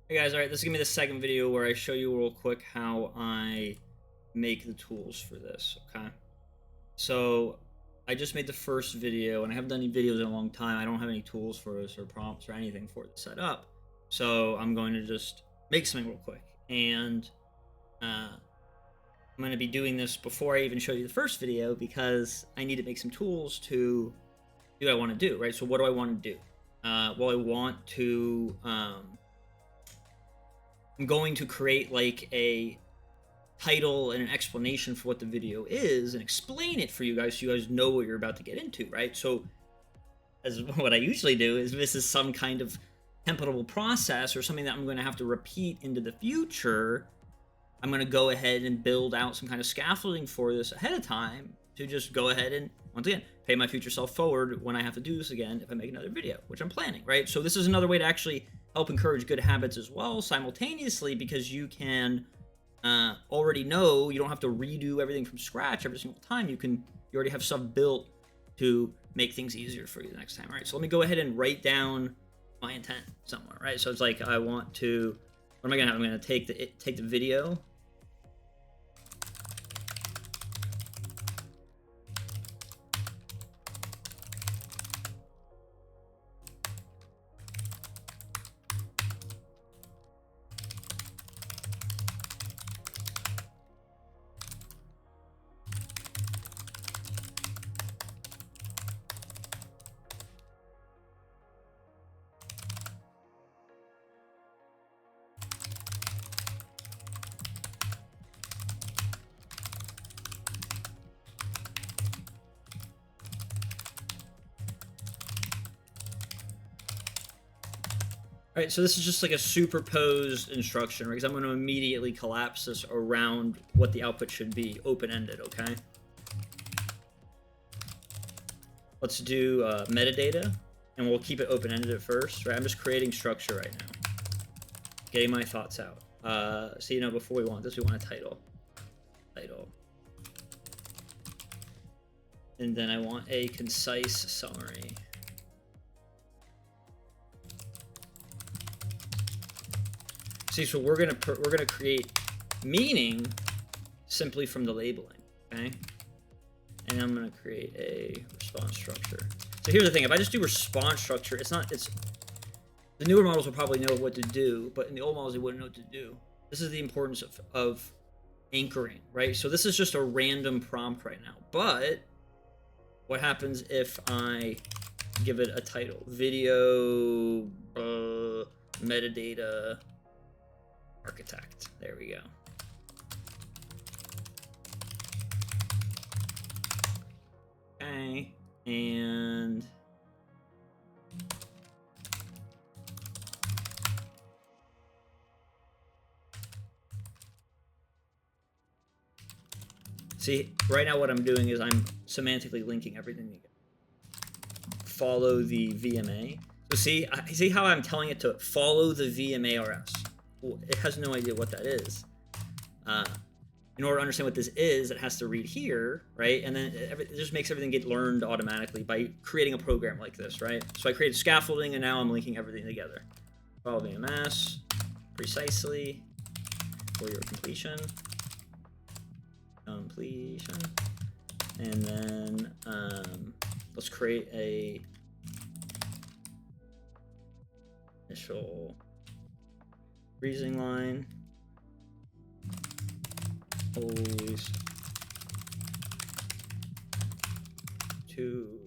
Hey guys, alright, this is gonna be the second video where I show you real quick how I make the tools for this, okay? So, I just made the first video, and I haven't done any videos in a long time. I don't have any tools for this, or prompts, or anything for it to set up. So, I'm going to just make something real quick. And, I'm going to be doing this before I even show you the first video, because I need to make some tools to do what I want to do, right? So, what do I want to do? Well, I want to, I'm going to create like a title and an explanation for what the video is and explain it for you guys so you guys know what you're about to get into, right? So as what I usually do is this is some kind of template process or something that I'm going to have to repeat into the future. I'm going to go ahead and build out some kind of scaffolding for this ahead of time to just go ahead and, once again, pay my future self forward when I have to do this again if I make another video, which I'm planning, right? So this is another way to actually help encourage good habits as well simultaneously, because you can already know you don't have to redo everything from scratch every single time. You already have stuff built to make things easier for you the next time. All right, so let me go ahead and write down my intent somewhere, right? So it's like I want to, what am I gonna have? I'm gonna take the video. All right, so this is just like a superposed instruction, right? Because I'm going to immediately collapse this around what the output should be, open-ended, okay? Let's do metadata, and we'll keep it open-ended at first, right? I'm just creating structure right now, getting my thoughts out. So, you know, before we want this, we want a title. And then I want a concise summary. See, so we're gonna create meaning simply from the labeling, okay? And I'm gonna create a response structure. So here's the thing: if I just do response structure, the newer models will probably know what to do, but in the old models they wouldn't know what to do. This is the importance of anchoring, right? So this is just a random prompt right now, but what happens if I give it a title? Video metadata architect. There we go. Okay, and see, right now what I'm doing is I'm semantically linking everything together. Follow the VMA. So see how I'm telling it to follow the VMARS. It has no idea what that is. In order to understand what this is, it has to read here, right? And then it just makes everything get learned automatically by creating a program like this, right? So I created scaffolding, and now I'm linking everything together. Follow VMS precisely for your completion. And then let's create a initial freezing line. Always to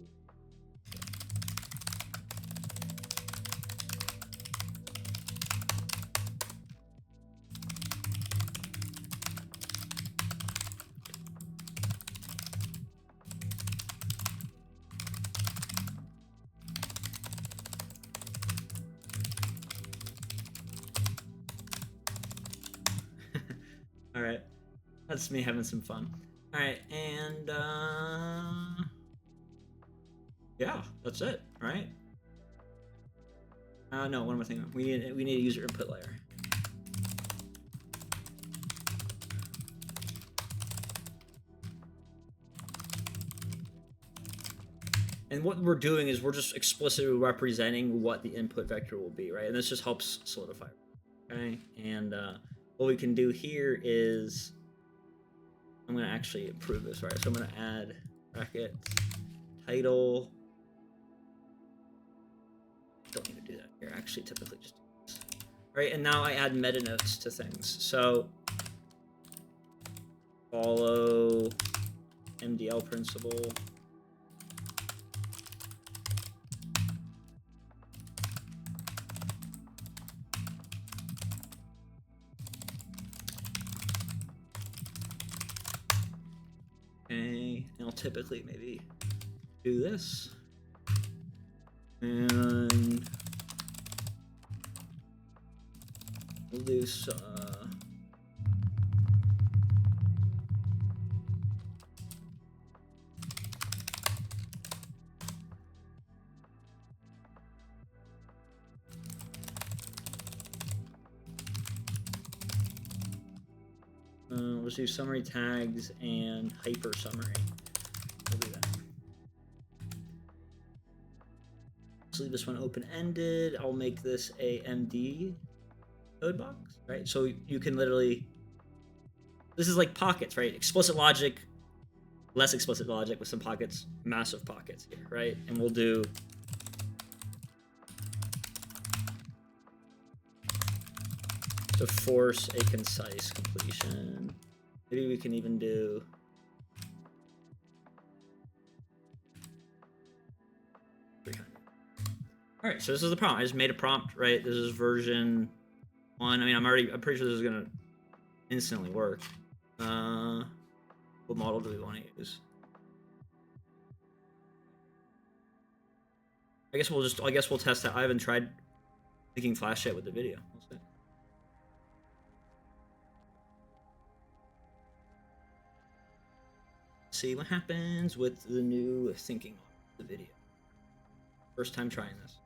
all right, that's me having some fun. All right, and yeah, that's it, right? No, one more thing. We need a user input layer. And what we're doing is we're just explicitly representing what the input vector will be, right? And this just helps solidify. Okay, and what we can do here is I'm gonna actually improve this, right? So I'm gonna add brackets, title. Don't need to do that here. Actually, typically just do this. Right, and now I add meta notes to things. So follow MDL principle. Okay, and I'll typically maybe do this. And we'll do let's do summary tags and hyper summary. We'll do that. Let's leave this one open-ended. I'll make this a MD code box, right? So you can literally, this is like pockets, right? Explicit logic, less explicit logic with some pockets, massive pockets here, right? And we'll do to force a concise completion. Maybe we can even do all right, so this is the prompt. I just made a prompt, right? This is version 1. I mean, I'm pretty sure this is gonna instantly work. What model do we want to use? I guess we'll test that. I haven't tried thinking flash yet with the video. We'll see. See what happens with the new thinking of the video. First time trying this.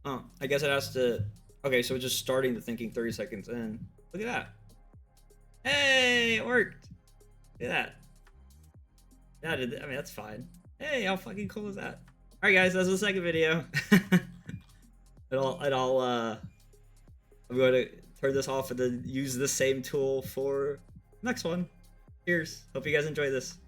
Oh, I guess it has to. Okay, so it's just starting the thinking 30 seconds in. Look at that. Hey, it worked. Look at that. Yeah, I mean, that's fine. Hey, how fucking cool is that? All right, guys, that's the second video. I'm going to turn this off and then use the same tool for the next one. Cheers. Hope you guys enjoy this.